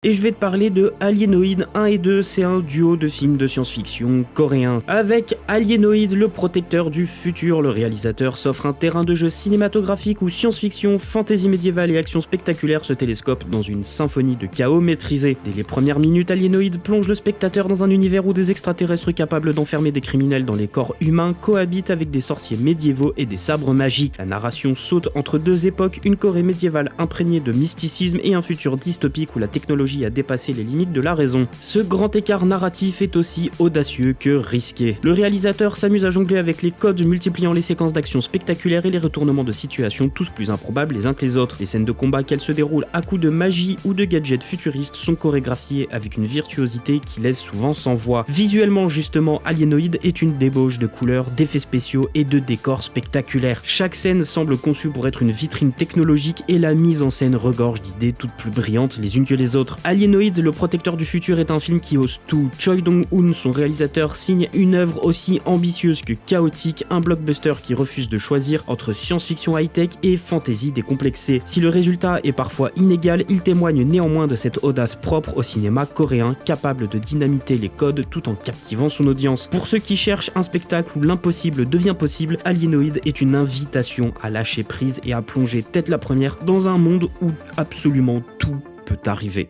Et je vais te parler de Alienoid 1 et 2, c'est un duo de films de science-fiction coréen. Avec Alienoid, le protecteur du futur, le réalisateur s'offre un terrain de jeu cinématographique où science-fiction, fantasy médiévale et action spectaculaire se télescopent dans une symphonie de chaos maîtrisé. Dès les premières minutes, Alienoid plonge le spectateur dans un univers où des extraterrestres capables d'enfermer des criminels dans les corps humains cohabitent avec des sorciers médiévaux et des sabres magiques. La narration saute entre deux époques, une Corée médiévale imprégnée de mysticisme et un futur dystopique où la technologie a dépassé les limites de la raison. Ce grand écart narratif est aussi audacieux que risqué. Le réalisateur s'amuse à jongler avec les codes, multipliant les séquences d'action spectaculaires et les retournements de situation tous plus improbables les uns que les autres. Les scènes de combat, qu'elles se déroulent à coups de magie ou de gadgets futuristes, sont chorégraphiées avec une virtuosité qui laisse souvent sans voix. Visuellement justement, Alienoid est une débauche de couleurs, d'effets spéciaux et de décors spectaculaires. Chaque scène semble conçue pour être une vitrine technologique et la mise en scène regorge d'idées toutes plus brillantes les unes que les autres. Alienoid, le protecteur du futur, est un film qui ose tout. Choi Dong-hoon, son réalisateur, signe une œuvre aussi ambitieuse que chaotique, un blockbuster qui refuse de choisir entre science-fiction high-tech et fantasy décomplexée. Si le résultat est parfois inégal, il témoigne néanmoins de cette audace propre au cinéma coréen, capable de dynamiter les codes tout en captivant son audience. Pour ceux qui cherchent un spectacle où l'impossible devient possible, Alienoid est une invitation à lâcher prise et à plonger tête la première dans un monde où absolument tout peut arriver.